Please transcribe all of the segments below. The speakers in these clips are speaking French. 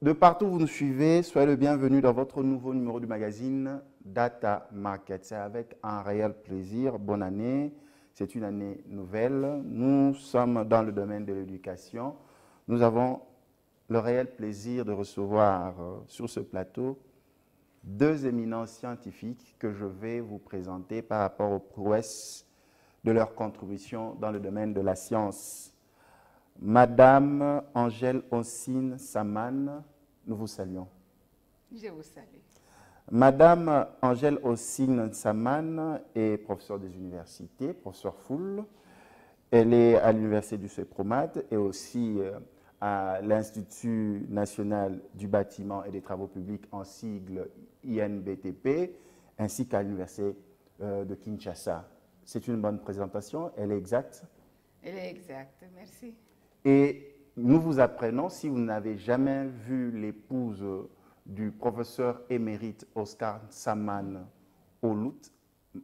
De partout où vous nous suivez, soyez le bienvenu dans votre nouveau numéro du magazine Data Market. C'est avec un réel plaisir. Bonne année. C'est une année nouvelle. Nous sommes dans le domaine de l'éducation. Nous avons le réel plaisir de recevoir sur ce plateau deux éminents scientifiques que je vais vous présenter par rapport aux prouesses de leur contribution dans le domaine de la science. Madame Angèle Ossine Saman, nous vous saluons. Je vous salue. Madame Angèle Ossine Saman est professeure des universités, professeure full. Elle est à l'université du CEPROMAT et aussi à l'Institut national du bâtiment et des travaux publics, en sigle INBTP, ainsi qu'à l'université de Kinshasa. C'est une bonne présentation, elle est exacte? Elle est exacte, merci. Et nous vous apprenons, si vous n'avez jamais vu l'épouse du professeur émérite Oscar Saman Olout,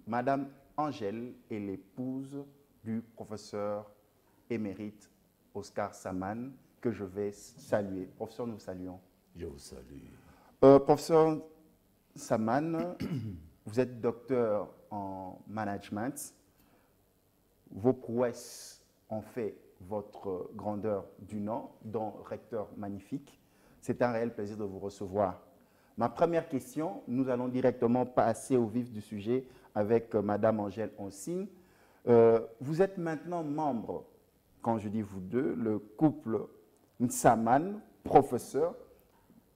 Madame Angèle est l'épouse du professeur émérite Oscar Saman, que je vais saluer. Professeur, nous saluons. Je vous salue. Professeur Saman, vous êtes docteur en management. Vos prouesses ont fait votre grandeur du nom, dont recteur magnifique. C'est un réel plaisir de vous recevoir. Ma première question, nous allons directement passer au vif du sujet avec Madame Angèle Ossine. Vous êtes maintenant membre, quand je dis vous deux, le couple Saman, professeur,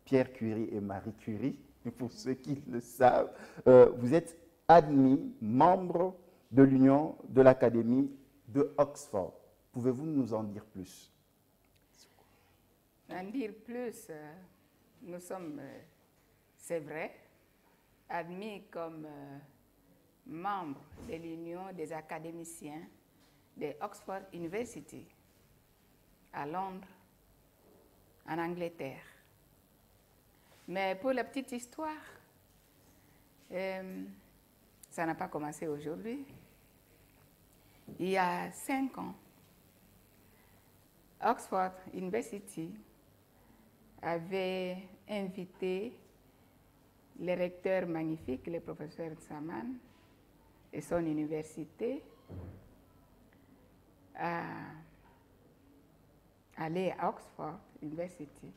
Pierre Curie et Marie Curie, pour ceux qui le savent. Vous êtes admis membre de l'Union de l'Académie de Oxford. Pouvez-vous nous en dire plus? En dire plus, nous sommes, c'est vrai, admis comme membres de l'Union des académiciens de Oxford University à Londres, en Angleterre. Mais pour la petite histoire, ça n'a pas commencé aujourd'hui. Il y a 5 ans, Oxford University avait invité le recteur magnifique, le professeur Saman, et son université à aller à Oxford University.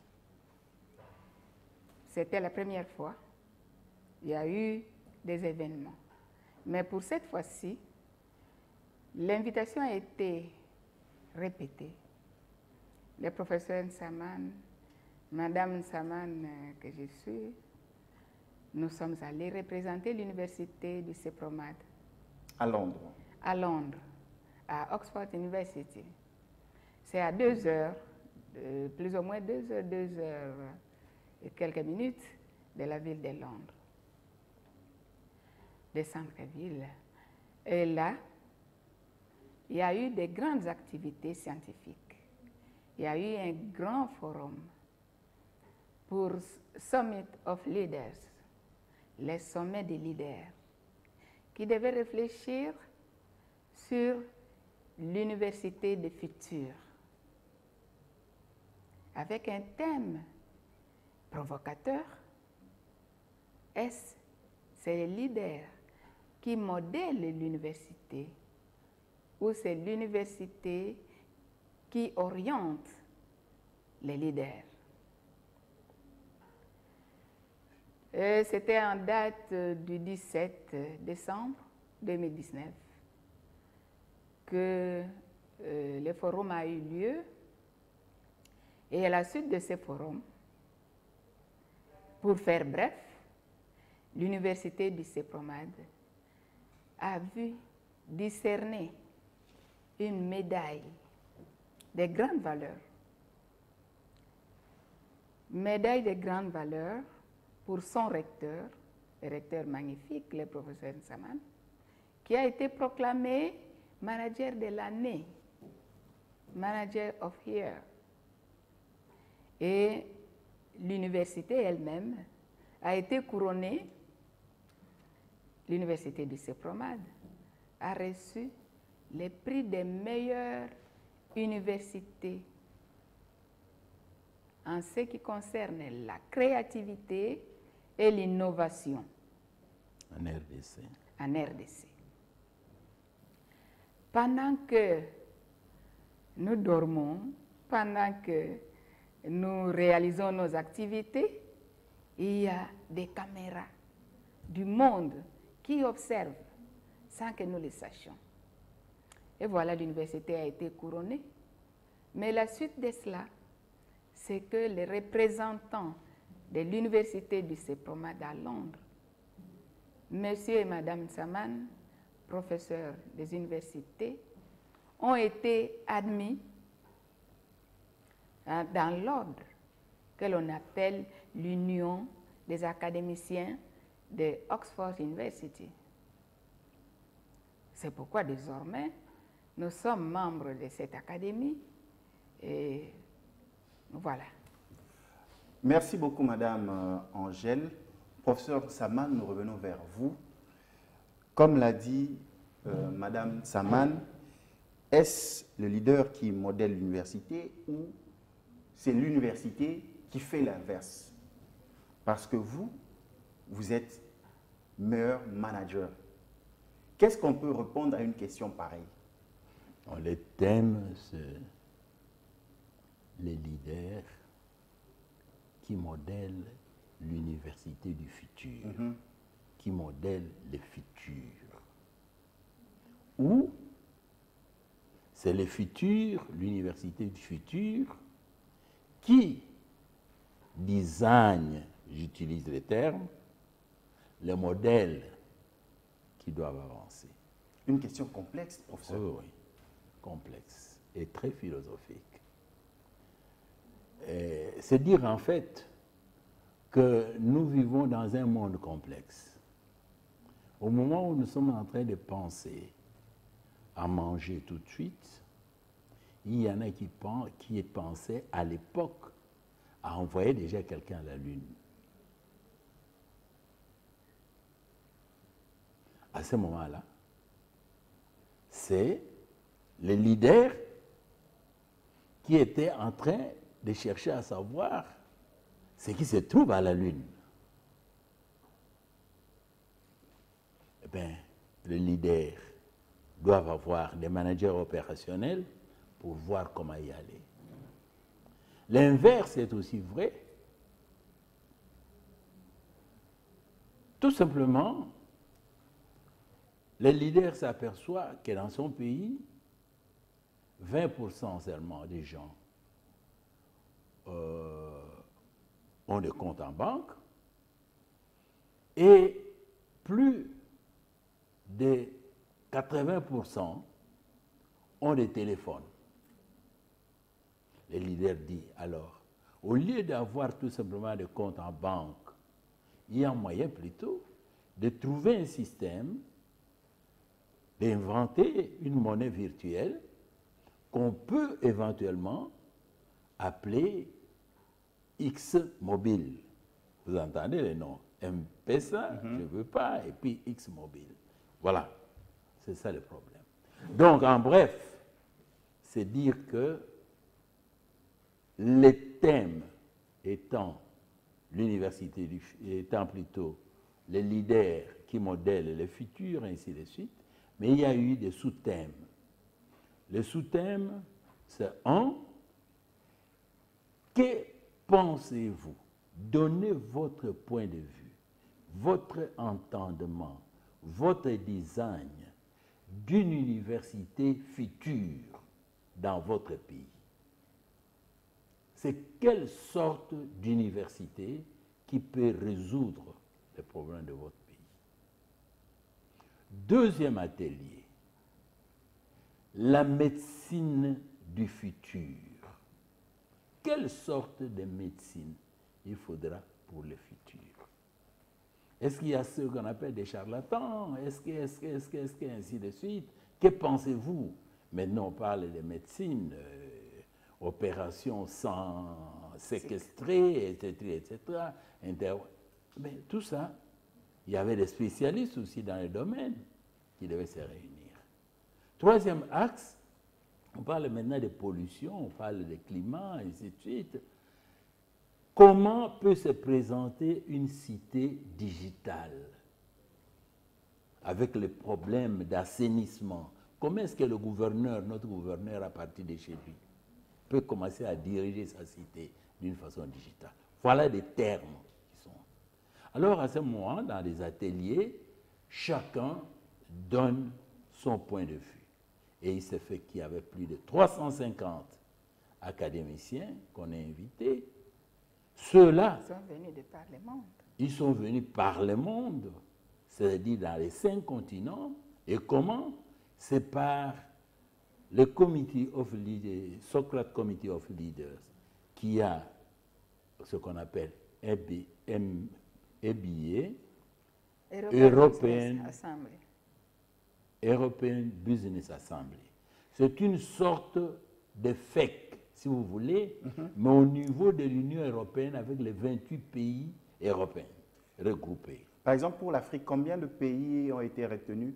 C'était la première fois. Il y a eu des événements. Mais pour cette fois-ci, l'invitation a été répétée. Le professeur Saman, Madame Saman que je suis, nous sommes allés représenter l'université du CEPROMAT. À Londres. À Londres, à Oxford University. C'est à 2 heures, plus ou moins 2 heures et quelques minutes de la ville de Londres, de centre-ville. Et là, il y a eu de grandes activités scientifiques. Il y a eu un grand forum pour Summit of Leaders, les sommets des leaders, qui devaient réfléchir sur l'université du futur, avec un thème provocateur. C'est les leaders qui modèlent l'université, ou c'est l'université qui oriente les leaders. C'était en date du 17 décembre 2019 que le forum a eu lieu. Et à la suite de ce forum, pour faire bref, l'université du CEPROMAT a vu discerner une médaille de grande valeur. Médaille de grande valeur pour son recteur, le recteur magnifique, le professeur Saman, qui a été proclamé manager de l'année, manager of year. Et l'université elle-même a été couronnée. L'université du CEPROMAT a reçu les prix des meilleures universités en ce qui concerne la créativité et l'innovation En RDC. en RDC. Pendant que nous dormons, pendant que nous réalisons nos activités, il y a des caméras du monde qui observent sans que nous le sachions. Et voilà, l'université a été couronnée. Mais la suite de cela, c'est que les représentants de l'université du CEPROMAD à Londres, Monsieur et Madame Saman, professeurs des universités, ont été admis dans l'ordre que l'on appelle l'Union des académiciens de Oxford University. C'est pourquoi désormais, nous sommes membres de cette académie et voilà. Merci beaucoup, Madame Angèle. Professeur Saman, nous revenons vers vous. Comme l'a dit Madame Saman, est-ce le leader qui modèle l'université ou c'est l'université qui fait l'inverse? Parce que vous êtes meilleur manager. Qu'est-ce qu'on peut répondre à une question pareille? Les thèmes, c'est les leaders qui modèlent l'université du futur, qui modèlent le futur. Ou c'est le futur, l'université du futur, qui design, j'utilise les termes, les modèles qui doivent avancer. Une question complexe, professeur. Oui, oui, complexe et très philosophique. C'est dire en fait que nous vivons dans un monde complexe. Au moment où nous sommes en train de penser à manger tout de suite, il y en a qui pensaient à l'époque à envoyer déjà quelqu'un à la Lune. À ce moment-là, c'est les leaders qui étaient en train de chercher à savoir ce qui se trouve à la Lune. Eh bien, les leaders doivent avoir des managers opérationnels pour voir comment y aller. L'inverse est aussi vrai. Tout simplement, le leader s'aperçoit que dans son pays, 20% seulement des gens ont des comptes en banque et plus de 80% ont des téléphones. Le leader dit alors, au lieu d'avoir tout simplement des comptes en banque, il y a un moyen plutôt de trouver un système, d'inventer une monnaie virtuelle qu'on peut éventuellement appeler X mobile. Vous entendez les noms? M-Pesa, je ne veux pas, et puis X mobile. Voilà, c'est ça le problème. Donc, en bref, c'est dire que les thèmes étant l'université, étant plutôt les leaders qui modèlent le futur, ainsi de suite, mais il y a eu des sous-thèmes. Les sous-thèmes, c'est un, que pensez-vous? Donnez votre point de vue, votre entendement, votre design d'une université future dans votre pays. C'est quelle sorte d'université qui peut résoudre les problèmes de votre pays? Deuxième atelier, la médecine du futur. Quelle sorte de médecine il faudra pour le futur? Est-ce qu'il y a ce qu'on appelle des charlatans? Est-ce que, ainsi de suite? Que pensez-vous? Maintenant, on parle de médecine, opérations sans séquestrer, etc., etc. Mais tout ça, il y avait des spécialistes aussi dans le domaine qui devaient se réunir. Troisième axe, on parle maintenant de pollution, on parle de climat, ainsi de suite. comment peut se présenter une cité digitale avec les problèmes d'assainissement? Comment est-ce que le gouverneur, notre gouverneur, à partir de chez lui, peut commencer à diriger sa cité d'une façon digitale? Voilà des termes qui sont. Alors, à ce moment, dans les ateliers, chacun donne son point de vue. Et il s'est fait qu'il y avait plus de 350 académiciens qu'on a invités. Ceux-là, Ils sont venus de par le monde. ils sont venus par le monde, c'est-à-dire dans les 5 continents. Et comment? C'est par le Committee of Leaders, Socrates Committee of Leaders, qui a ce qu'on appelle EBA, European Business Assembly. C'est une sorte de FEC, si vous voulez, mais au niveau de l'Union européenne avec les 28 pays européens regroupés. Par exemple, pour l'Afrique, combien de pays ont été retenus?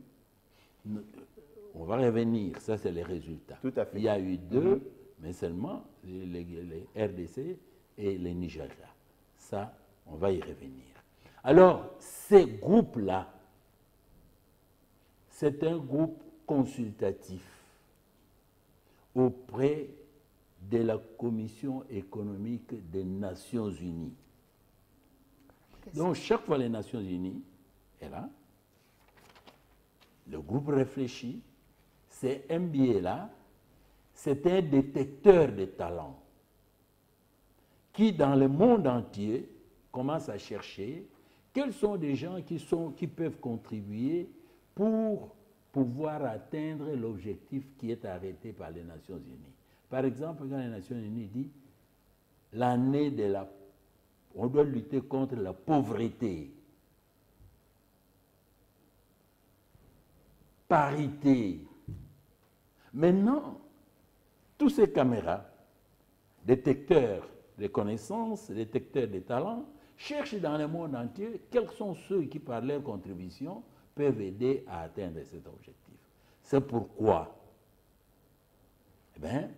On va revenir, ça c'est les résultats. Tout à fait. Il y a eu 2, mais seulement les RDC et les Nigeria. Ça, on va y revenir. Alors, ces groupes-là, c'est un groupe consultatif auprès de la Commission économique des Nations Unies. Donc, chaque fois les Nations Unies est là, le groupe réfléchit, ces MBA-là, c'est un détecteur de talents qui, dans le monde entier, commence à chercher quels sont des gens qui peuvent contribuer pour pouvoir atteindre l'objectif qui est arrêté par les Nations Unies. Par exemple, quand les Nations Unies disent l'année de la... On doit lutter contre la pauvreté, parité. Maintenant, tous ces caméras, détecteurs de connaissances, détecteurs de talents, cherchent dans le monde entier quels sont ceux qui, par leur contribution, peuvent aider à atteindre cet objectif. C'est pourquoi, eh bien,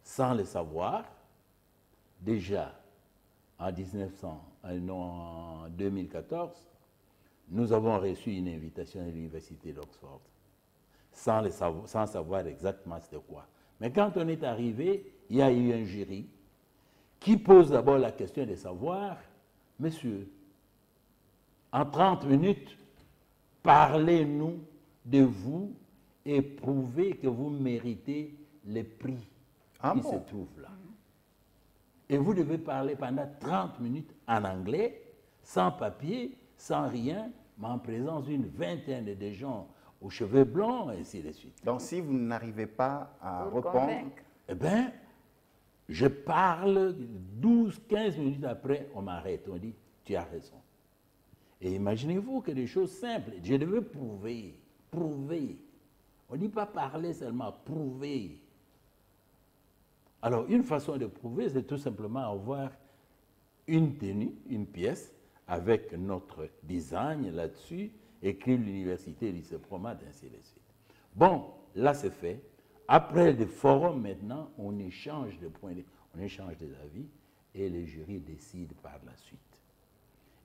sans le savoir, déjà en 2014, nous avons reçu une invitation à l'université d'Oxford, sans savoir exactement c'était quoi. Mais quand on est arrivé, il y a eu un jury qui pose d'abord la question de savoir, monsieur, en 30 minutes, parlez-nous de vous et prouvez que vous méritez les prix qui se trouvent là. Et vous devez parler pendant 30 minutes en anglais, sans papier, sans rien, mais en présence d'une vingtaine de gens aux cheveux blancs, et ainsi de suite. Donc, si vous n'arrivez pas à Pour répondre, convaincre. Eh bien, je parle 12-15 minutes après, on m'arrête, on dit, tu as raison. Et imaginez-vous que des choses simples, je devais prouver. On ne dit pas parler seulement, prouver. Alors, une façon de prouver, c'est tout simplement avoir une tenue, une pièce, avec notre design là-dessus, écrit l'université, lycée Promat, ainsi de suite. Bon, là c'est fait. Après le forum, maintenant, on échange des points, on échange des avis, et le jury décide par la suite.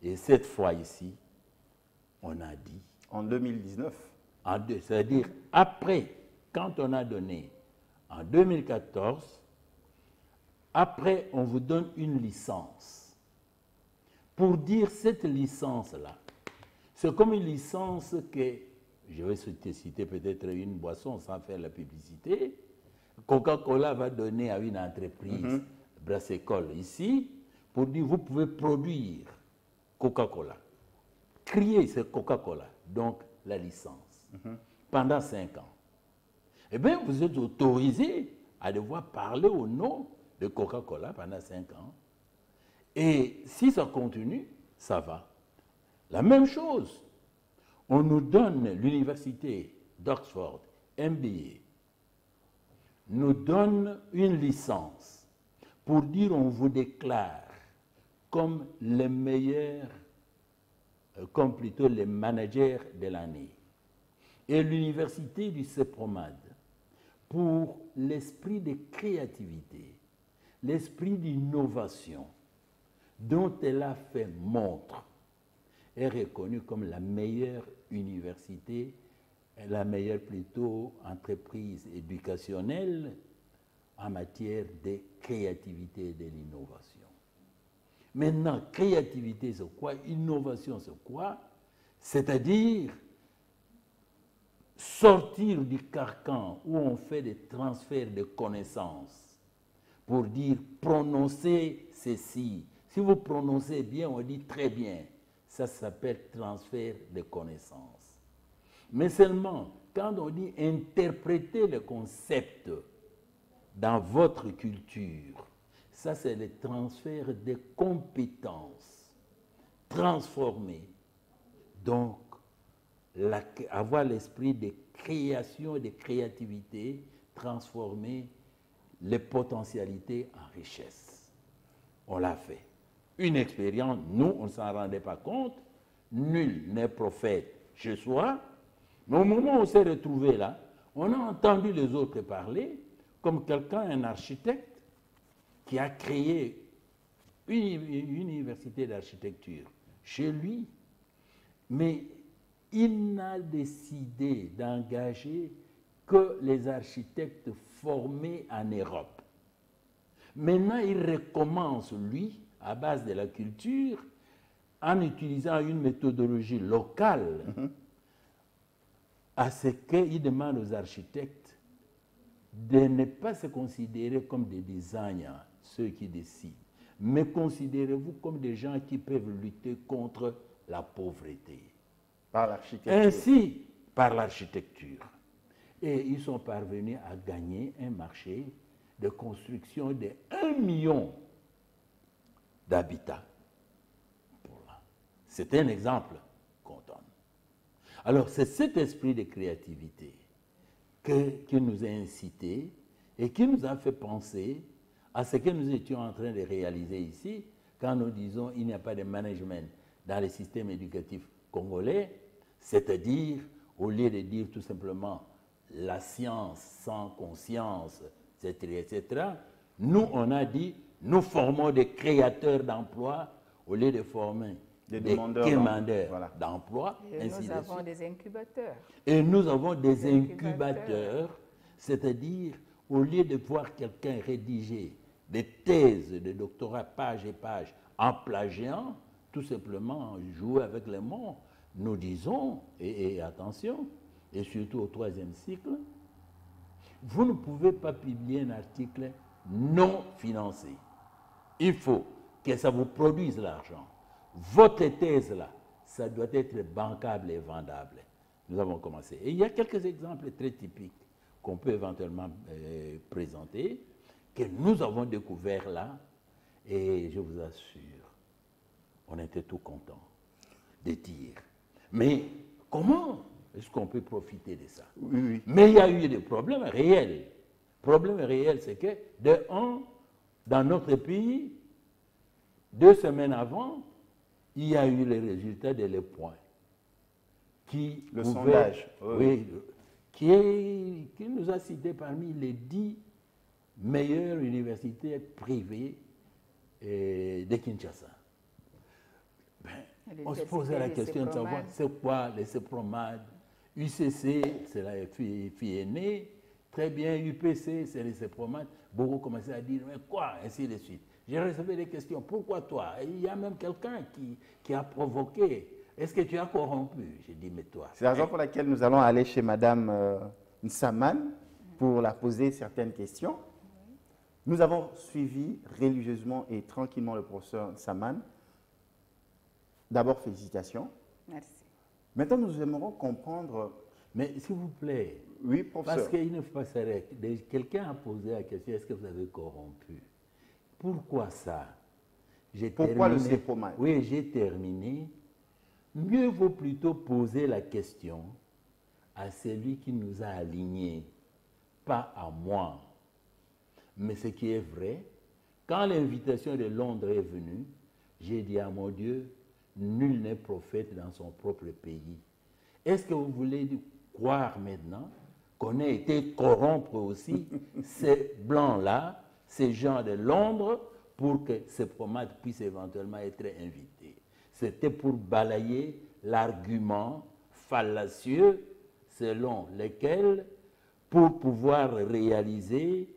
Et cette fois ici, on a dit... En 2019. C'est-à-dire, après, quand on a donné, en 2014, après, on vous donne une licence. Pour dire cette licence-là, c'est comme une licence que, je vais citer peut-être une boisson sans faire la publicité, Coca-Cola va donner à une entreprise, Brassecol ici, pour dire vous pouvez produire Coca-Cola. Crier, c'est Coca-Cola, donc la licence, pendant 5 ans. Eh bien, vous êtes autorisé à devoir parler au nom de Coca-Cola pendant 5 ans. Et si ça continue, ça va. La même chose, on nous donne l'université d'Oxford, MBA, nous donne une licence pour dire on vous déclare comme les meilleurs, comme plutôt les managers de l'année. Et l'université du CEPROMAD, pour l'esprit de créativité, l'esprit d'innovation, dont elle a fait montre, est reconnue comme la meilleure université, la meilleure plutôt entreprise éducationnelle en matière de créativité et de l'innovation. Maintenant, créativité, c'est quoi? Innovation, c'est quoi? C'est-à-dire sortir du carcan où on fait des transferts de connaissances pour dire prononcer ceci. Si vous prononcez bien, on dit très bien. Ça s'appelle transfert de connaissances. Mais seulement, quand on dit interpréter le concept dans votre culture, ça c'est le transfert de compétences transformées. Donc, avoir l'esprit de création et de créativité, transformer les potentialités en richesse. On l'a fait. Une expérience, nous, on ne s'en rendait pas compte. Nul n'est prophète chez soi. Mais au moment où on s'est retrouvé là, on a entendu les autres parler, comme quelqu'un, un architecte, qui a créé une université d'architecture chez lui, mais il n'a décidé d'engager que les architectes formés en Europe. Maintenant, il recommence, lui, à base de la culture, en utilisant une méthodologie locale, à ce qu'il demande aux architectes de ne pas se considérer comme des designers, ceux qui décident, mais considérez-vous comme des gens qui peuvent lutter contre la pauvreté. Par l'architecture. Ainsi, par l'architecture. Et ils sont parvenus à gagner un marché de construction de 1 million d'habitats. C'est un exemple qu'on donne. Alors, c'est cet esprit de créativité qui nous a incités et qui nous a fait penser à ce que nous étions en train de réaliser ici, quand nous disons qu'il n'y a pas de management dans le système éducatif congolais, c'est-à-dire, au lieu de dire tout simplement la science sans conscience, etc., etc., nous, on a dit, nous formons des créateurs d'emplois au lieu de former des demandeurs d'emploi. Et nous avons des incubateurs. Et nous avons des incubateurs, c'est-à-dire, au lieu de voir quelqu'un rédiger des thèses de doctorat page et page en plagiant, tout simplement jouer avec les mots, nous disons, et attention, et surtout au 3e cycle, vous ne pouvez pas publier un article non financé. Il faut que ça vous produise l'argent. Votre thèse là, ça doit être bancable et vendable. Nous avons commencé. Et il y a quelques exemples très typiques qu'on peut éventuellement présenter, que nous avons découvert là, et je vous assure, on était tout contents de dire. Mais comment est-ce qu'on peut profiter de ça? Oui. Mais il y a eu des problèmes réels. Le problème réel, c'est que, dans notre pays, 2 semaines avant, il y a eu les résultats de Le Point. Le sondage. Oui, qui nous a cité parmi les 10 meilleures universités privées de Kinshasa. On se posait la question de savoir c'est quoi les CEPROMAD. UCC, c'est la fille aînée. Très bien, UPC, c'est les CEPROMAD. Beaucoup commençaient à dire, mais quoi, ainsi de suite. J'ai reçu des questions, pourquoi toi? Et il y a même quelqu'un qui a provoqué. Est-ce que tu as corrompu? J'ai dit, mais toi. C'est la raison pour laquelle nous allons aller chez Madame Nsaman pour la poser certaines questions. Nous avons suivi religieusement et tranquillement le professeur Nsaman. D'abord, félicitations. Merci. Maintenant, nous aimerons comprendre... Mais s'il vous plaît, oui, professeur. Parce qu'il ne faut pas s'arrêter. Quelqu'un a posé la question, est-ce que vous avez corrompu? Pourquoi ça? Pourquoi le CEPROMAD? Oui, j'ai terminé. Mieux vaut plutôt poser la question à celui qui nous a alignés, pas à moi. Mais ce qui est vrai, quand l'invitation de Londres est venue, j'ai dit à mon Dieu, nul n'est prophète dans son propre pays. Est-ce que vous voulez croire maintenant qu'on a été corrompre aussi ces blancs-là, ces gens de Londres, pour que CEPROMAT puisse éventuellement être invité. C'était pour balayer l'argument fallacieux selon lequel, pour pouvoir réaliser,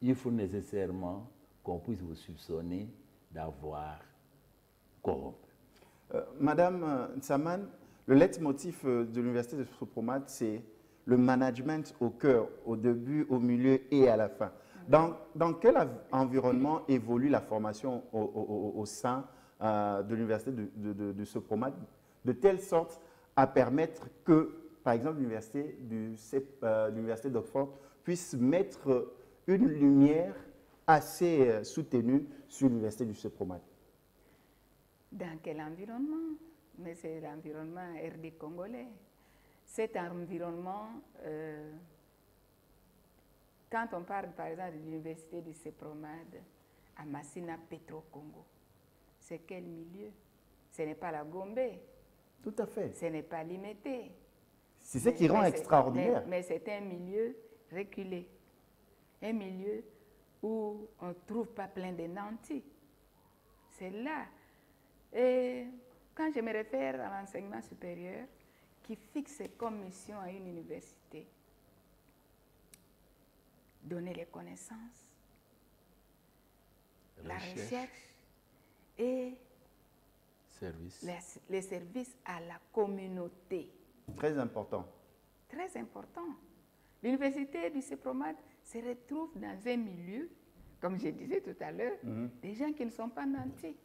il faut nécessairement qu'on puisse vous soupçonner d'avoir corrompu. Madame Nsaman, le leitmotiv de l'université de CEPROMAT, c'est le management au cœur, au début, au milieu et à la fin. Dans quel environnement évolue la formation au sein de l'université de CEPROMAT, de telle sorte à permettre que, par exemple, l'université d'Oxford puisse mettre une lumière assez soutenue sur l'université du CEPROMAT? Dans quel environnement? Mais c'est l'environnement RD congolais. Cet environnement, quand on parle par exemple de l'université du CEPROMAT à Massina Petro-Congo, c'est quel milieu? Ce n'est pas la Gombe. Tout à fait. Ce n'est pas Limité. C'est ce qui rend extraordinaire. Mais c'est un milieu reculé. Un milieu où on ne trouve pas plein de nantis. C'est là. Et quand je me réfère à l'enseignement supérieur, qui fixe comme mission à une université, donner les connaissances, la recherche et les services à la communauté. Très important. Très important. L'université du CEPROMAT se retrouve dans un milieu, comme je disais tout à l'heure, des gens qui ne sont pas nantis.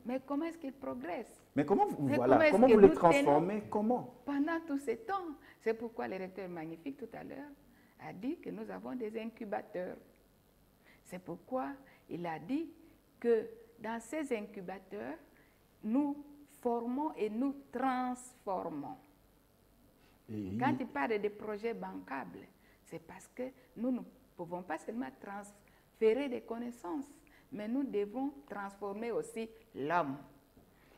Mais comment est-ce qu'ils progressent? Mais comment vous les transformez? Comment? Pendant tous ces temps. C'est pourquoi le recteur magnifique tout à l'heure a dit que nous avons des incubateurs. C'est pourquoi il a dit que dans ces incubateurs, nous formons et nous transformons. Quand il parle de projets bancables, c'est parce que nous ne pouvons pas seulement transférer des connaissances, mais nous devons transformer aussi l'homme.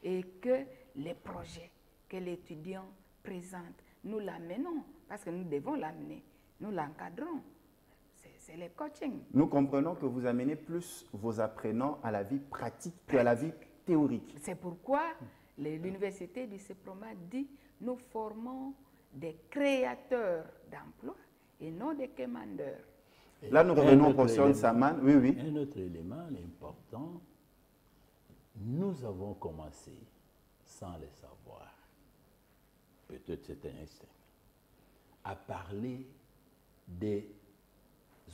Et que les projets que l'étudiant présente, nous l'amenons, parce que nous devons l'amener, nous l'encadrons. C'est le coaching. Nous comprenons que vous amenez plus vos apprenants à la vie pratique qu'à la vie théorique. C'est pourquoi l'université du CEPROMAT dit nous formons des créateurs d'emplois et non des commandeurs. Là, nous revenons au professeur Nsaman. Oui, oui. Un autre élément important, nous avons commencé, sans le savoir, peut-être c'est un instinct, à parler des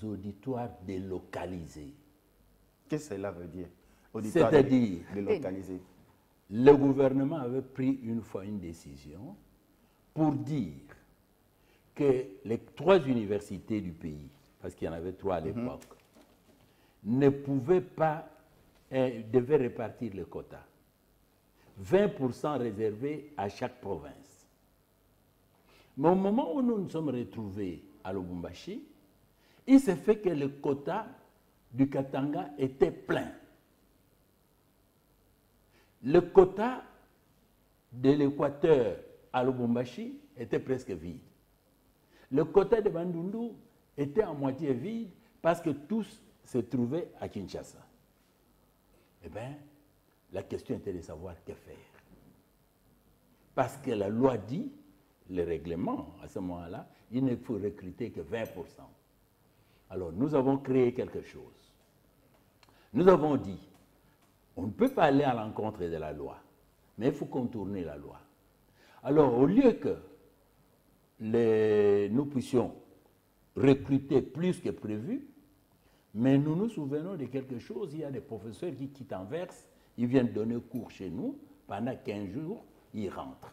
auditoires délocalisés. Qu'est-ce que cela veut dire? C'est-à-dire, délocalisés. Le gouvernement avait pris une fois une décision pour dire que les 3 universités du pays, parce qu'il y en avait 3 à l'époque, ne pouvaient pas, devaient répartir le quota. 20% réservés à chaque province. Mais au moment où nous nous sommes retrouvés à Lubumbashi, il s'est fait que le quota du Katanga était plein. Le quota de l'Équateur à Lubumbashi était presque vide. Le quota de Bandundu était à moitié vide parce que tous se trouvaient à Kinshasa. Eh bien, la question était de savoir que faire. Parce que la loi dit, le règlement, à ce moment-là, il ne faut recruter que 20%. Alors, nous avons créé quelque chose. Nous avons dit, on ne peut pas aller à l'encontre de la loi, mais il faut contourner la loi. Alors, au lieu que nous puissions recruter plus que prévu, mais nous nous souvenons de quelque chose, il y a des professeurs qui quittent Anvers, ils viennent donner cours chez nous, pendant 15 jours, ils rentrent.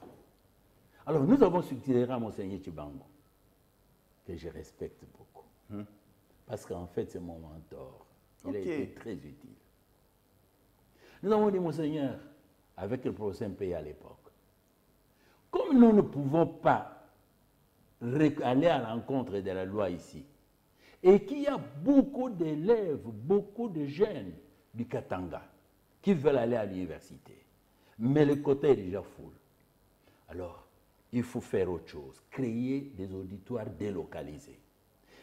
Alors, nous avons suggéré à Monseigneur Chibango, que je respecte beaucoup, parce qu'en fait, c'est mon mentor. Il a été très utile. Nous avons dit, Monseigneur, avec le professeur Mpé à l'époque, comme nous ne pouvons pas aller à l'encontre de la loi ici, et qu'il y a beaucoup d'élèves, beaucoup de jeunes du Katanga qui veulent aller à l'université, mais le quota est déjà full. Alors, il faut faire autre chose, créer des auditoires délocalisés.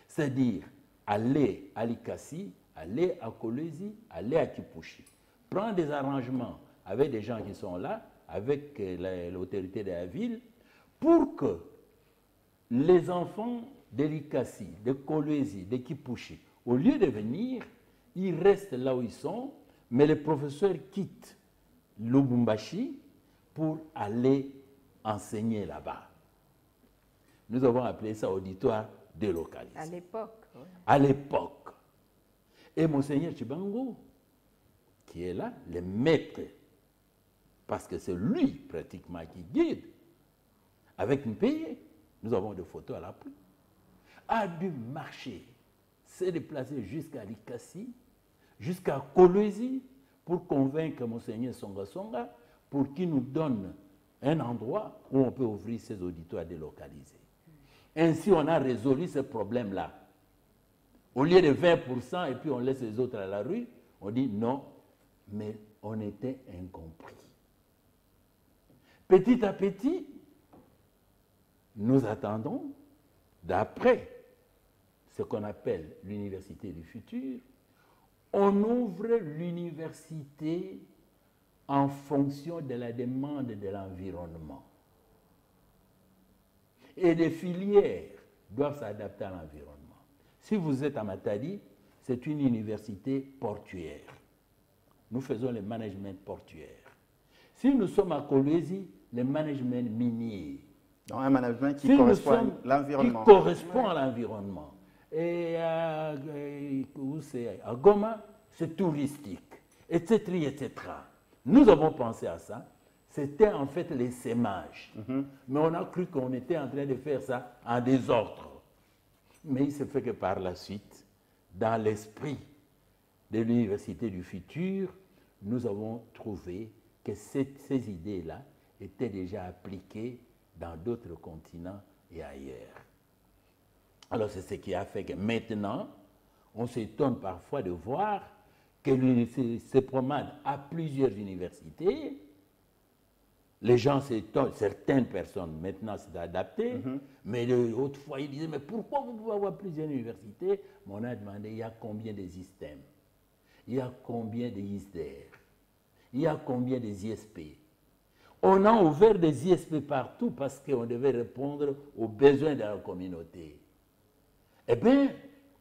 C'est-à-dire aller à Likasi, aller à Kolwezi, aller à Kipushi. Prendre des arrangements avec des gens qui sont là, avec l'autorité de la ville, pour que les enfants de Likasi, de Kolwezi, de Kipushi, au lieu de venir, ils restent là où ils sont, mais les professeurs quittent Lubumbashi pour aller enseigner là-bas. Nous avons appelé ça auditoire délocalisé. À l'époque. Oui. À l'époque. Et Monseigneur Chibango, qui est là, le maître, parce que c'est lui pratiquement qui guide, avec une paye, nous avons des photos à l'appui, a dû marcher, s'est déplacé jusqu'à Likasi, jusqu'à Kolwezi, pour convaincre Monseigneur Songa Songa, pour qu'il nous donne un endroit où on peut ouvrir ces auditoires délocalisés. Ainsi, on a résolu ce problème-là. Au lieu de 20%, et puis on laisse les autres à la rue, on dit non, mais on était incompris. Petit à petit, nous attendons, d'après ce qu'on appelle l'université du futur, on ouvre l'université en fonction de la demande de l'environnement. Et les filières doivent s'adapter à l'environnement. Si vous êtes à Matadi, c'est une université portuaire. Nous faisons le management portuaire. Si nous sommes à Kolwezi, le management minier. Donc un management qui correspond à l'environnement. Qui correspond à l'environnement. Et à Goma, c'est touristique, etc., etc. Nous avons pensé à ça. C'était en fait les sémages. Mais on a cru qu'on était en train de faire ça en désordre. Mais il se fait que par la suite, dans l'esprit de l'université du futur, nous avons trouvé que ces idées-là étaient déjà appliquées dans d'autres continents et ailleurs. Alors c'est ce qui a fait que maintenant, on s'étonne parfois de voir que l'université se promène à plusieurs universités. Les gens s'étonnent, certaines personnes maintenant s'est adaptées, mais autrefois ils disaient, mais pourquoi vous pouvez avoir plusieurs universités? Mais on a demandé, il y a combien de systèmes? Il y a combien de ISDER? Il y a combien de ISP? On a ouvert des ISP partout parce qu'on devait répondre aux besoins de la communauté. Eh bien,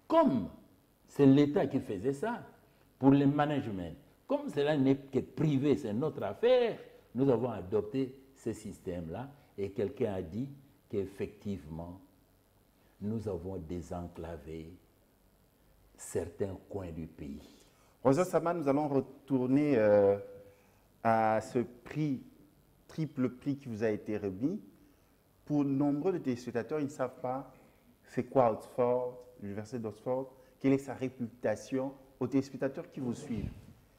comme c'est l'État qui faisait ça, pour le management, comme cela n'est que privé, c'est notre affaire, nous avons adopté ce système-là et quelqu'un a dit qu'effectivement, nous avons désenclavé certains coins du pays. Rosa Sama, nous allons retourner à ce prix, triple prix qui vous a été remis. Pour nombreux de téléspectateurs, ils ne savent pas c'est quoi Oxford, l'université d'Oxford, quelle est sa réputation aux téléspectateurs qui vous suivent.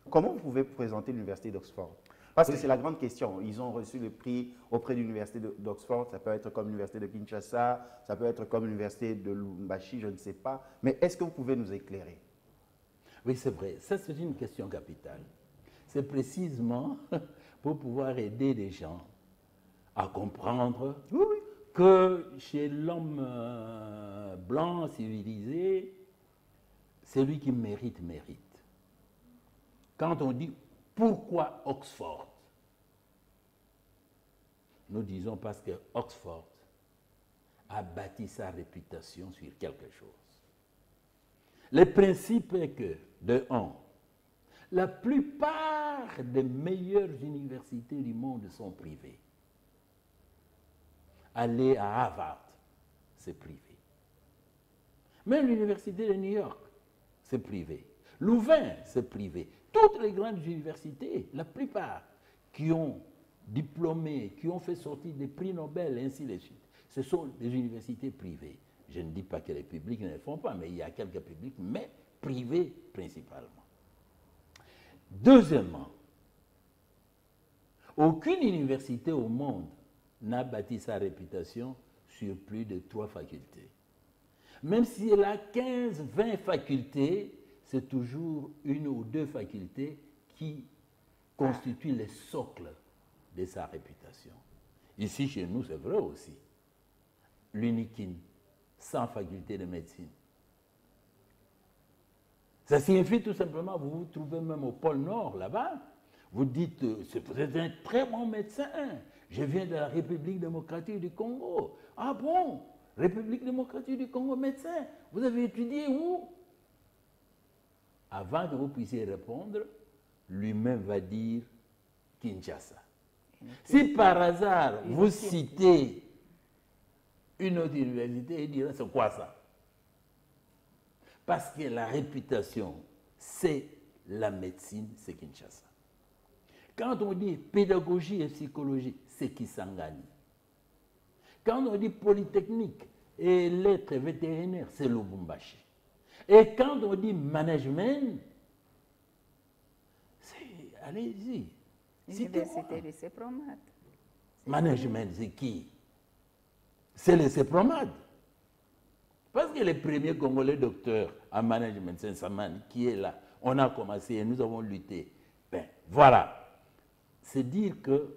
Comment vous pouvez présenter l'université d'Oxford? Parce que c'est la grande question. Ils ont reçu le prix auprès de l'université d'Oxford. Ça peut être comme l'université de Kinshasa, ça peut être comme l'université de Lubumbashi, je ne sais pas. Mais est-ce que vous pouvez nous éclairer? Oui, c'est vrai. Ça, c'est une question capitale. C'est précisément pour pouvoir aider les gens à comprendre que chez l'homme blanc civilisé, celui qui mérite, mérite. Quand on dit pourquoi Oxford, nous disons parce que Oxford a bâti sa réputation sur quelque chose. Le principe est que, de un, la plupart des meilleures universités du monde sont privées. Aller à Harvard, c'est privé. Même l'université de New York, c'est privé. Louvain, c'est privé. Toutes les grandes universités, la plupart, qui ont diplômé, qui ont fait sortir des prix Nobel, ainsi de suite, ce sont des universités privées. Je ne dis pas que les publics ne le font pas, mais il y a quelques publics, mais privés principalement. Deuxièmement, aucune université au monde n'a bâti sa réputation sur plus de 3 facultés. Même si elle a 15, 20 facultés, c'est toujours 1 ou 2 facultés qui constituent le socle de sa réputation. Ici, chez nous, c'est vrai aussi. L'UNIKIN, 100 facultés de médecine. Ça signifie tout simplement, vous vous trouvez même au pôle Nord, là-bas, vous dites, vous êtes un très bon médecin, je viens de la République démocratique du Congo. Ah bon? République démocratique du Congo, médecin, vous avez étudié où? Avant que vous puissiez répondre, lui-même va dire Kinshasa. Si par hasard vous citez une autre université, il dira c'est quoi ça? Parce que la réputation, c'est la médecine, c'est Kinshasa. Quand on dit pédagogie et psychologie, c'est Kisangani. Quand on dit polytechnique et lettres vétérinaires, c'est Lubumbashi. Et quand on dit management, c'est, allez-y. L'université de Sepromad. Management, c'est qui? C'est les Sepromad. Parce que les premiers Congolais docteurs en management, c'est Samani, qui est là. On a commencé et nous avons lutté. Ben, voilà. C'est dire que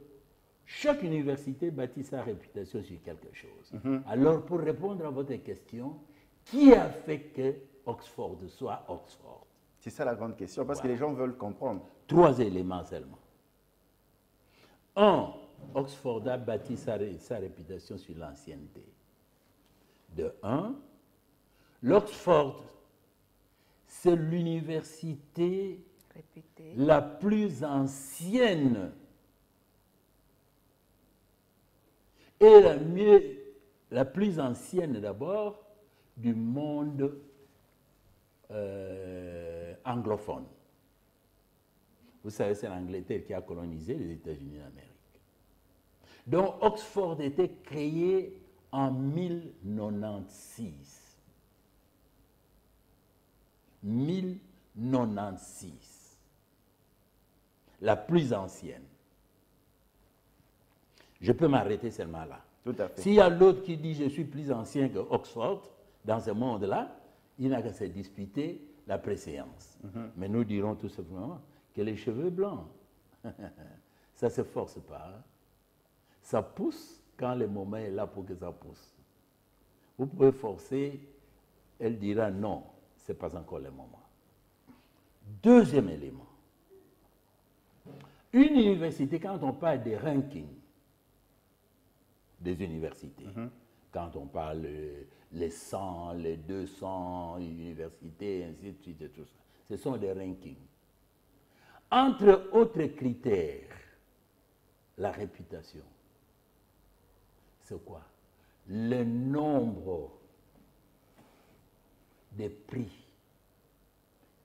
chaque université bâtit sa réputation sur quelque chose. Alors, pour répondre à votre question, qui a fait que Oxford soit Oxford? C'est ça la grande question, parce que les gens veulent comprendre. 3 éléments seulement. 1, Oxford a bâti sa réputation sur l'ancienneté. De 1, l'Oxford, c'est l'université la plus ancienne et la plus ancienne d'abord du monde anglophone. Vous savez, c'est l'Angleterre qui a colonisé les États-Unis d'Amérique. Donc, Oxford était créé en 1096. 1096. La plus ancienne. Je peux m'arrêter seulement là. Tout à fait. S'il y a l'autre qui dit je suis plus ancien que Oxford, dans ce monde-là, il n'a qu'à se disputer la préséance. Mais nous dirons tout simplement que les cheveux blancs, ça ne se force pas. Hein. Ça pousse quand le moment est là pour que ça pousse. Vous pouvez forcer, elle dira non, ce n'est pas encore le moment. Deuxième élément. Une université, quand on parle des rankings des universités, quand on parle les 100, les 200 universités, ainsi de suite et tout ça, ce sont des rankings. Entre autres critères, la réputation, c'est quoi? Le nombre de prix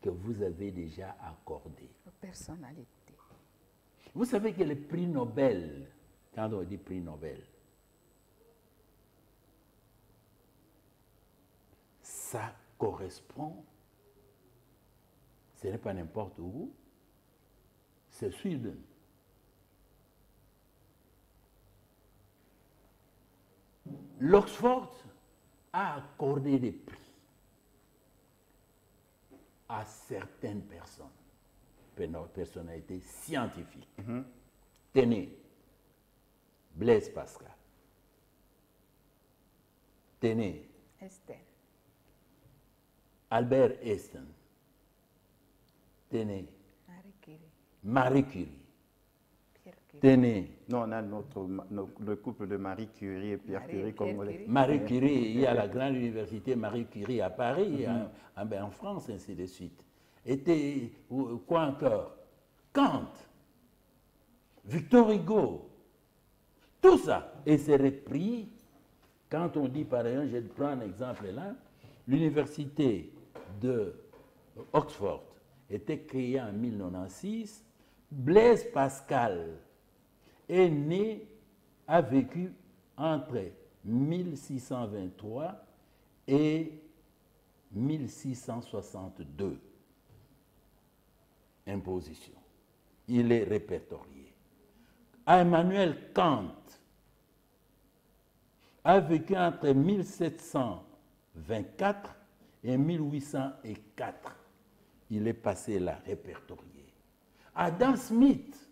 que vous avez déjà accordés. Personnalité. Vous savez que les prix Nobel, quand on dit prix Nobel, ça correspond, ce n'est pas n'importe où, c'est Sweden. L'Oxford a accordé des prix à certaines personnes, personnalités scientifiques. Tenez, Blaise Pascal. Tenez, Einstein. Albert Einstein. Tenez, Marie Curie. Marie Curie. Pierre Curie. Tenez, Non, on a le couple de Marie Curie et Pierre Curie congolais. Marie Curie, il y a la grande université Marie Curie à Paris, en France, ainsi de suite. Et quoi encore? Kant, Victor Hugo, tout ça. Et c'est repris, quand on dit par exemple, je prends un exemple là, l'université de Oxford était créée en 1096, Blaise Pascal est né, a vécu entre 1623 et 1662. Imposition. Il est répertorié. Emmanuel Kant a vécu entre 1724 et 1804. Il est passé là, répertorié. Adam Smith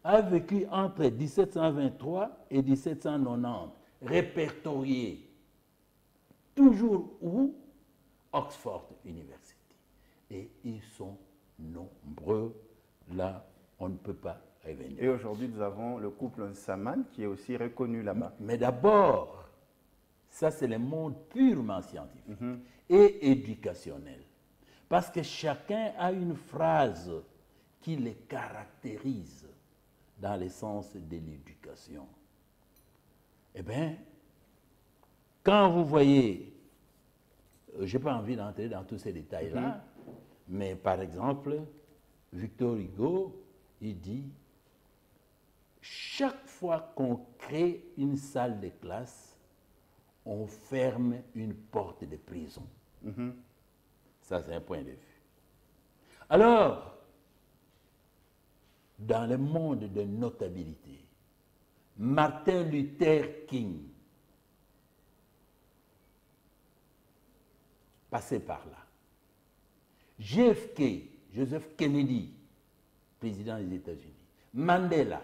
a vécu entre 1723 et 1790, répertorié. Toujours où? Oxford University. Et ils sont nombreux. Là, on ne peut pas revenir. Et aujourd'hui, nous avons le couple Saman qui est aussi reconnu là-bas. Mais d'abord, ça c'est le monde purement scientifique et éducationnel. Parce que chacun a une phrase qui les caractérise dans le sens de l'éducation. Eh bien, quand vous voyez, je n'ai pas envie d'entrer dans tous ces détails-là, mais par exemple, Victor Hugo, il dit, chaque fois qu'on crée une salle de classe, on ferme une porte de prison. Ça, c'est un point de vue. Alors, dans le monde de notabilité, Martin Luther King, passé par là. JFK, Joseph Kennedy, président des États-Unis. Mandela.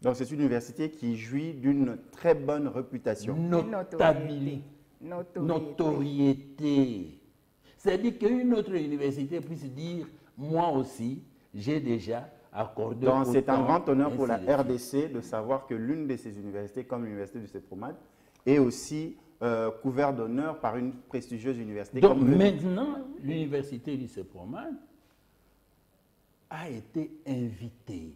Donc c'est une université qui jouit d'une très bonne réputation. Notabilité. Notoriété. C'est-à-dire qu'une autre université puisse dire, moi aussi, j'ai déjà accordé. Donc c'est un grand honneur pour la RDC de savoir que l'une de ces universités, comme l'université du CEPROMAD, est aussi couverte d'honneur par une prestigieuse université. Donc maintenant, l'université du CEPROMAD a été invitée.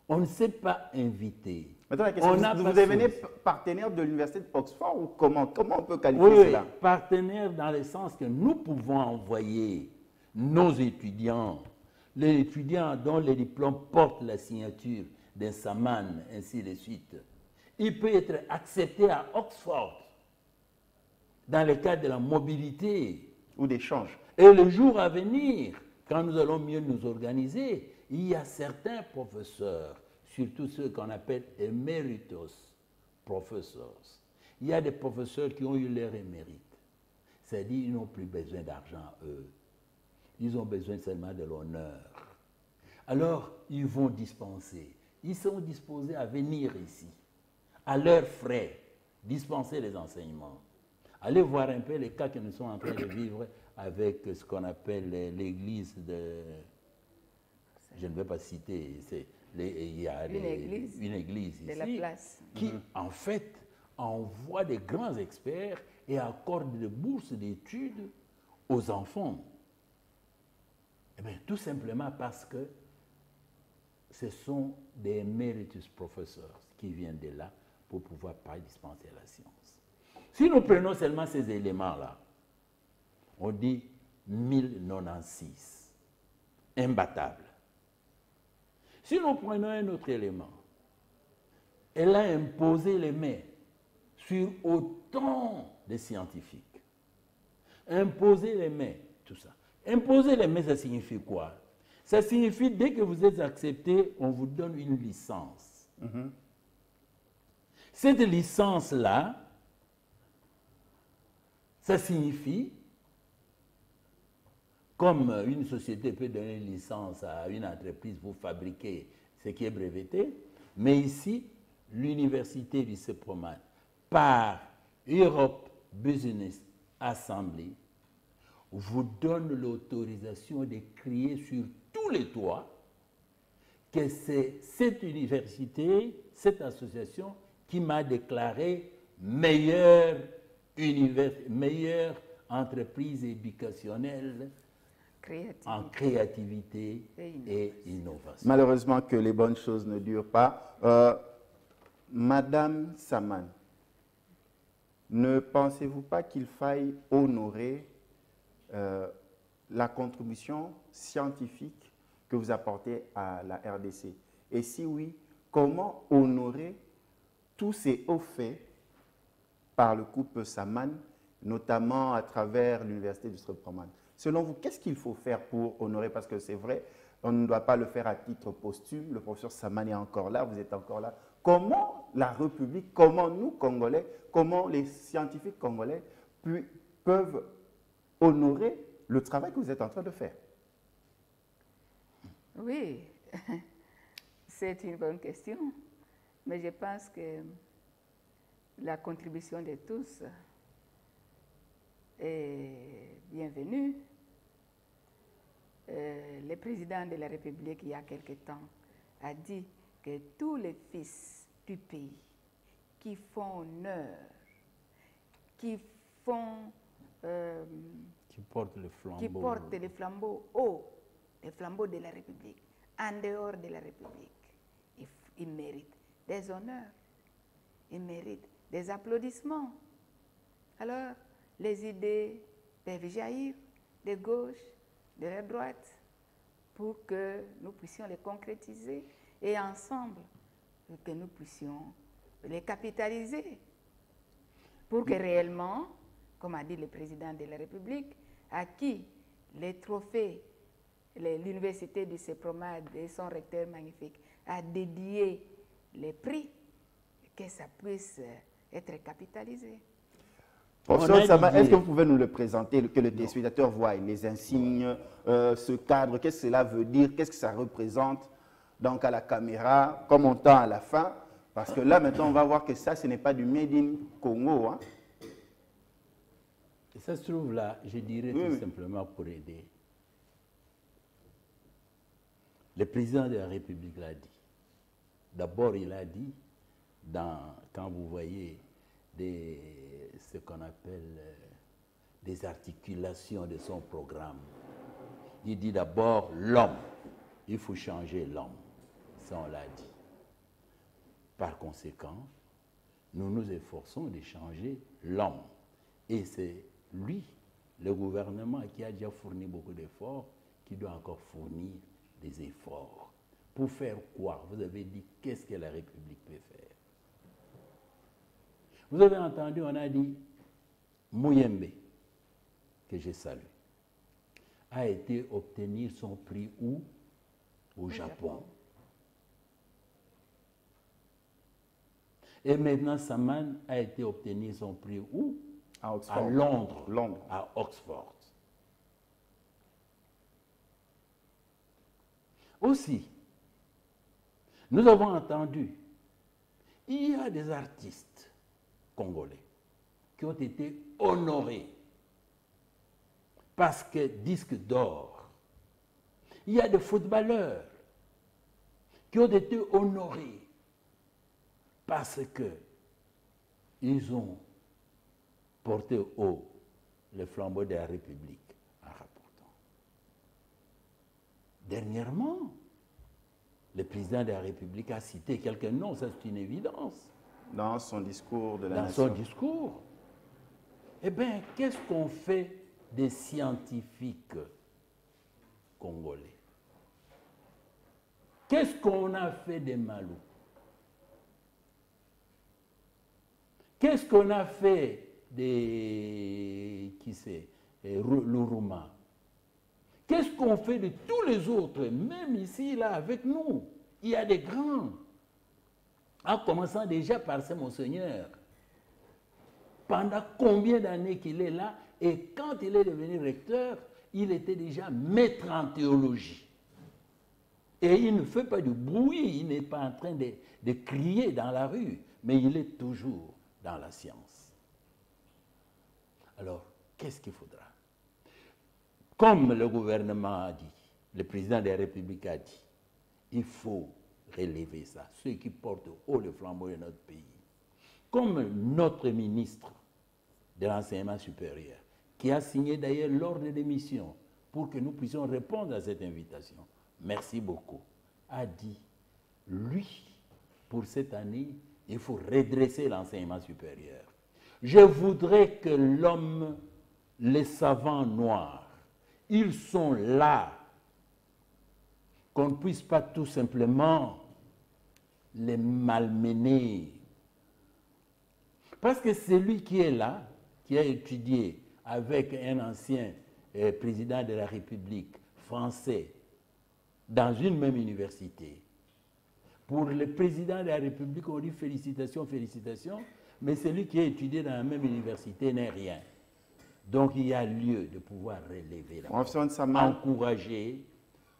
On ne s'est pas invité. Maintenant, la question, vous devenez partenaire de l'université d'Oxford ou comment on peut qualifier cela? Partenaire dans le sens que nous pouvons envoyer nos étudiants, les étudiants dont les diplômes portent la signature d'un Saman, ainsi de suite. Il peut être accepté à Oxford dans le cadre de la mobilité. Ou d'échange. Et le jour à venir, quand nous allons mieux nous organiser, il y a certains professeurs, surtout ceux qu'on appelle emeritus professors. Il y a des professeurs qui ont eu leur émérite. C'est-à-dire qu'ils n'ont plus besoin d'argent, eux. Ils ont besoin seulement de l'honneur. Alors, ils vont dispenser. Ils sont disposés à venir ici, à leurs frais, dispenser les enseignements. Allez voir un peu les cas que nous sommes en train de vivre avec ce qu'on appelle l'église de... Je ne vais pas citer, il y a une église ici, de la place, qui en fait envoie des grands experts et accorde des bourses d'études aux enfants. Eh bien, tout simplement parce que ce sont des emeritus professeurs qui viennent de là pour pouvoir dispenser la science. Si nous prenons seulement ces éléments-là, on dit 1096, imbattable. Si nous prenons un autre élément, elle a imposé les mains sur autant de scientifiques. Imposer les mains, tout ça. Imposer les mains, ça signifie quoi? Ça signifie, dès que vous êtes accepté, on vous donne une licence. Cette licence-là, ça signifie, comme une société peut donner une licence à une entreprise pour fabriquer ce qui est breveté, mais ici, l'université du CEPROMAD, par Europe Business Assembly, vous donne l'autorisation de crier sur tous les toits que c'est cette université, cette association qui m'a déclaré meilleure entreprise éducationnelle en créativité et innovation. Malheureusement que les bonnes choses ne durent pas. Madame Saman, ne pensez-vous pas qu'il faille honorer la contribution scientifique que vous apportez à la RDC? Et si oui, comment honorer tous ces hauts faits par le couple Saman, notamment à travers l'université du CEPROMAD? Selon vous, qu'est-ce qu'il faut faire pour honorer? Parce que c'est vrai, on ne doit pas le faire à titre posthume. Le professeur Saman est encore là, vous êtes encore là. Comment la République, comment nous, Congolais, comment les scientifiques congolais peuvent honorer le travail que vous êtes en train de faire? Oui, c'est une bonne question. Mais je pense que la contribution de tous, est bienvenue. Le président de la République, il y a quelque temps, a dit que tous les fils du pays qui font honneur, qui font... qui portent le flambeau. Qui portent les flambeaux hauts, les flambeaux de la République, en dehors de la République. Ils méritent des honneurs, ils méritent des applaudissements. Alors, les idées peuvent jaillir de gauche, de la droite, pour que nous puissions les concrétiser et ensemble, que nous puissions les capitaliser, pour que réellement, comme a dit le président de la République, à qui les trophées, l'université du CEPROMAD et son recteur magnifique a dédié les prix, que ça puisse être capitalisé. Professeur Sama, est-ce que vous pouvez nous le présenter, que le téléspectateur voie les insignes, ce cadre, qu'est-ce que cela veut dire, qu'est-ce que ça représente, donc à la caméra, comme on tend à la fin, parce que là maintenant on va voir que ça, ce n'est pas du Made in Congo. Hein. Et ça se trouve là, je dirais tout simplement pour aider. Le président de la République l'a dit. D'abord, il a dit, quand vous voyez ce qu'on appelle des articulations de son programme, il dit d'abord l'homme. Il faut changer l'homme. Ça, on l'a dit. Par conséquent, nous nous efforçons de changer l'homme. Et c'est lui, le gouvernement, qui a déjà fourni beaucoup d'efforts, qui doit encore fournir des efforts. Pour faire quoi? Vous avez dit, qu'est-ce que la République peut faire? Vous avez entendu, on a dit, Muyembe, que je salue, a été obtenir son prix où? Au Japon. Et maintenant, Saman a été obtenir son prix où? À Oxford. À Londres. Londres. À Oxford. Aussi, nous avons entendu, il y a des artistes congolais qui ont été honorés parce que disque d'or. Il y a des footballeurs qui ont été honorés parce que ils ont porté haut le flambeau de la République en rapportant. Dernièrement, le président de la République a cité quelques noms, ça c'est une évidence. Dans son discours de la Dans nation. son discours. Eh bien, qu'est-ce qu'on fait des scientifiques congolais? Qu'est-ce qu'on a fait des Malou? Qu'est-ce qu'on a fait des Luruma? Qu'est-ce qu'on fait de tous les autres, même ici, là, avec nous? Il y a des grands, en commençant déjà par ce Monseigneur. Pendant combien d'années qu'il est là, et quand il est devenu recteur, il était déjà maître en théologie. Et il ne fait pas de bruit, il n'est pas en train de crier dans la rue, mais il est toujours dans la science. Alors, qu'est-ce qu'il faudra? Comme le gouvernement a dit, le président de la République a dit, il faut relever ça, ceux qui portent haut le flambeau de notre pays. Comme notre ministre de l'enseignement supérieur, qui a signé d'ailleurs l'ordre de mission pour que nous puissions répondre à cette invitation, merci beaucoup, a dit, lui, pour cette année, il faut redresser l'enseignement supérieur. Je voudrais que l'homme, les savants noirs, ils sont là, qu'on ne puisse pas tout simplement les malmener. Parce que celui qui est là, qui a étudié avec un ancien président de la République français dans une même université, pour le président de la République, on dit félicitations, félicitations, mais celui qui a étudié dans la même université n'est rien. Donc il y a lieu de pouvoir relever la voix, encourager,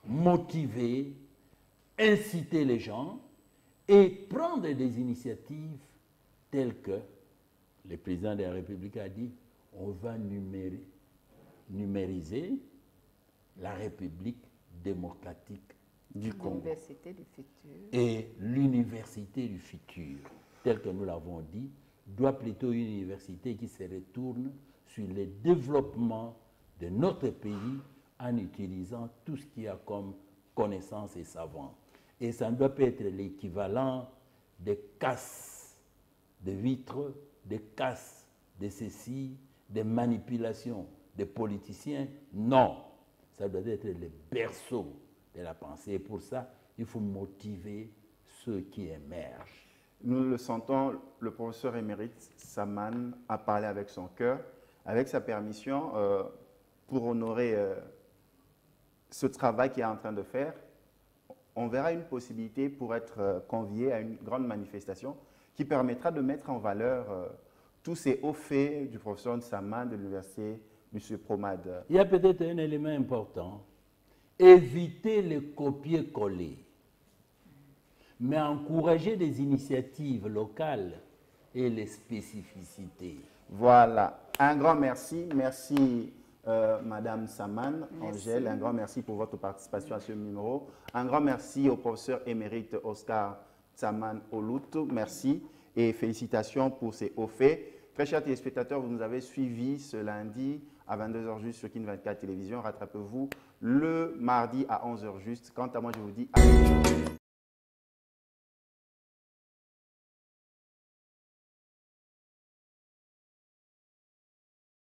motiver, inciter les gens et prendre des initiatives telles que le président de la République a dit, on va numériser la République démocratique Du Congo. L'université du futur. et l'université du futur, tel que nous l'avons dit, doit plutôt une université qui se retourne sur le développement de notre pays en utilisant tout ce qu'il y a comme connaissances et savants. Et ça ne doit pas être l'équivalent des casses de vitres, des casses de ceci, des manipulations des politiciens. Non, ça doit être le berceau de la pensée. Et pour ça, il faut motiver ceux qui émergent. Nous le sentons, le professeur émérite Saman a parlé avec son cœur, avec sa permission, pour honorer ce travail qu'il est en train de faire. On verra une possibilité pour être convié à une grande manifestation qui permettra de mettre en valeur tous ces hauts faits du professeur Saman de l'université M. Promad. Il y a peut-être un élément important. Éviter le copier-coller, mais encourager des initiatives locales et les spécificités. Voilà. Un grand merci. Merci, Madame Saman, Merci. Angèle. Un grand merci pour votre participation à ce numéro. Un grand merci au professeur émérite Oscar Saman Olutu. Merci et félicitations pour ces hauts faits. Très chers téléspectateurs, vous nous avez suivis ce lundi à 22h juste sur Kin 24 Télévision. Rattrapez-vous le mardi à 11h juste. Quant à moi, je vous dis à bientôt.